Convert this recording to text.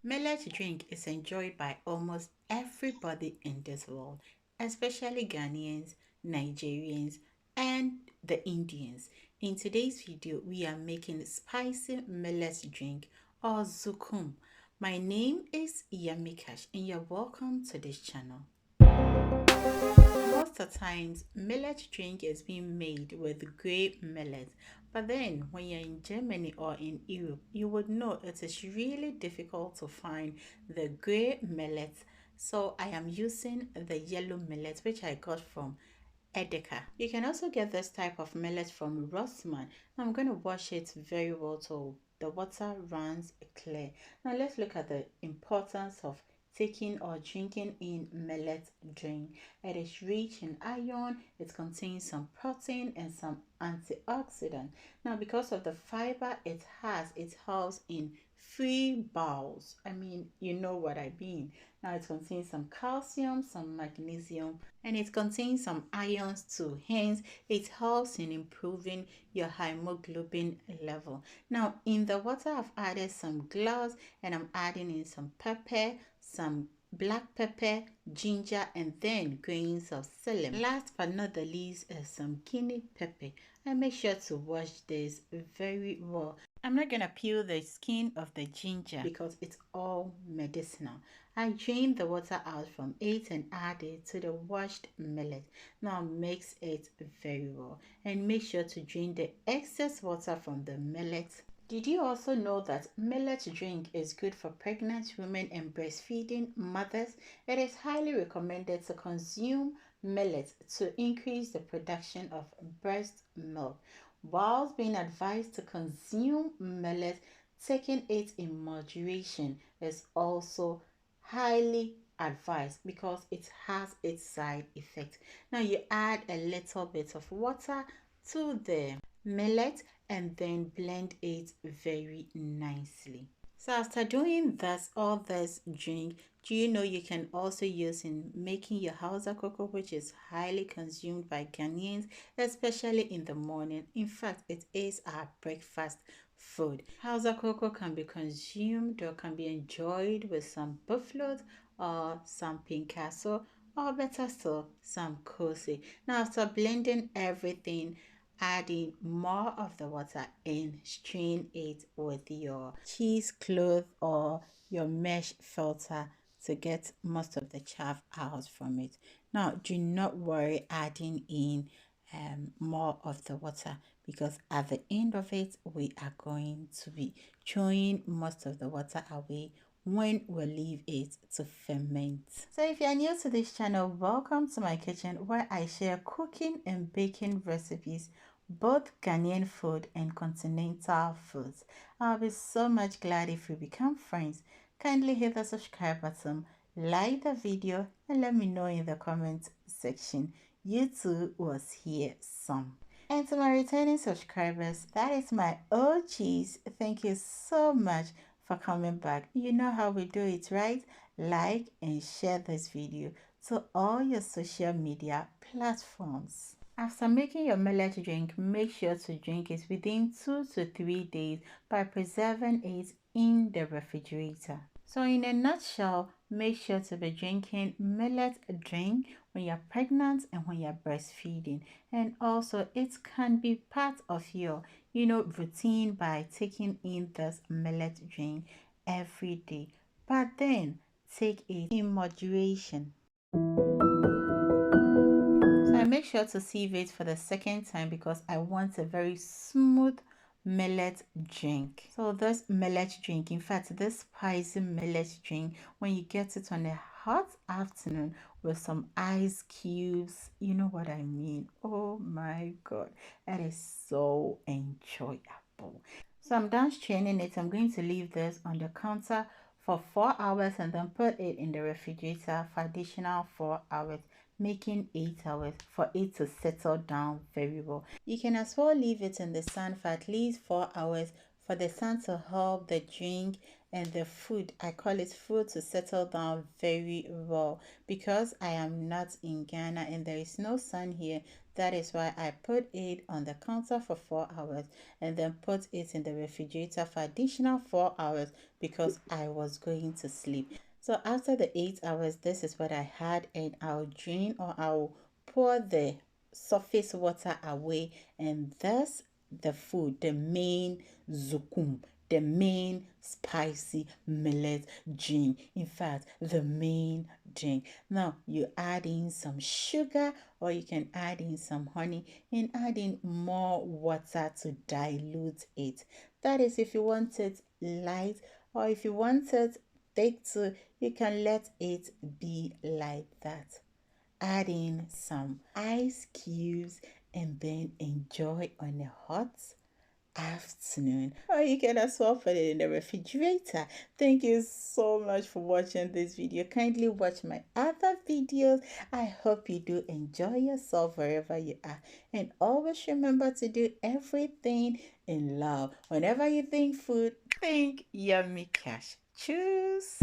Millet drink is enjoyed by almost everybody in this world, especially Ghanaians, Nigerians, and the Indians. In today's video, we are making spicy millet drink or zukum. My name is Yamikash and you're welcome to this channel. Most of the times, millet drink is being made with grape millet. But then, when you're in Germany or in Europe, you would know it is really difficult to find the grey millet. So I am using the yellow millet, which I got from Edeka. You can also get this type of millet from Rossmann. I'm going to wash it very well so the water runs clear. Now let's look at the importance of taking or drinking in millet drink. It is rich in iron, it contains some protein and some antioxidant. Now because of the fiber it has, it helps in free bowels. I mean, you know what I mean. Now it contains some calcium, some magnesium, and it contains some ions too. Hence, it helps in improving your hemoglobin level. Now, in the water, I've added some gloves and I'm adding in some pepper, some black pepper, ginger, and then grains of selim. Last but not the least is some Guinea pepper. And make sure to wash this very well. I'm not gonna peel the skin of the ginger because it's all medicinal. I drain the water out from it and add it to the washed millet. Now mix it very well and make sure to drain the excess water from the millet. Did you also know that millet drink is good for pregnant women and breastfeeding mothers? It is highly recommended to consume millet to increase the production of breast milk. Whilst being advised to consume millet, taking it in moderation is also highly advised because it has its side effect. Now you add a little bit of water to the millet and then blend it very nicely. So after doing this, all this drink, do you know you can also use in making your Hausa cocoa, which is highly consumed by Ghanaians, especially in the morning. In fact, it is our breakfast food. Hausa cocoa can be consumed or can be enjoyed with some buffalo or some pinkaso, or better still, some kose. Now after blending everything, adding more of the water and strain it with your cheesecloth or your mesh filter to get most of the chaff out from it. Now do not worry adding in more of the water because at the end of it we are going to be throwing most of the water away when we leave it to ferment. So if you're new to this channel, welcome to my kitchen where I share cooking and baking recipes, both Ghanaian food and continental foods. I'll be so much glad if we become friends. Kindly hit the subscribe button, like the video, and let me know in the comment section you too was here some. And to my returning subscribers, that is my OGs. Thank you so much for coming back. You know how we do it, right? Like and share this video to all your social media platforms. After making your millet drink, make sure to drink it within 2 to 3 days by preserving it in the refrigerator. So in a nutshell, make sure to be drinking millet drink when you're pregnant and when you're breastfeeding. And also it can be part of your, routine by taking in this millet drink every day. But then take it in moderation. So I make sure to sieve it for the second time because I want a very smooth millet drink. So this millet drink, in fact this spicy millet drink, when you get it on a hot afternoon with some ice cubes, you know what I mean. Oh my god, that is so enjoyable. So I'm done straining it. I'm going to leave this on the counter for 4 hours and then put it in the refrigerator for additional 4 hours, making 8 hours for it to settle down very well. You can as well leave it in the sun for at least 4 hours for the sun to help the drink and the food, I call it food, to settle down very well. Because I am not in Ghana and there is no sun here, That is why I put it on the counter for 4 hours and then put it in the refrigerator for additional 4 hours because I was going to sleep. So after the 8 hours, this is what I had, and I'll drain or I'll pour the surface water away, and thus the food, the main zokum, the main spicy millet drink. In fact, the main drink. Now you add in some sugar, or you can add in some honey and add in more water to dilute it. That is if you want it light, or if you want it thick too, you can let it be like that. Add in some ice cubes and then enjoy on a hot afternoon, or you can as well put it in the refrigerator. Thank you so much for watching this video. Kindly watch my other videos. I hope you do enjoy yourself wherever you are, and always remember to do everything in love. Whenever you think food, think yummy cash. Choose.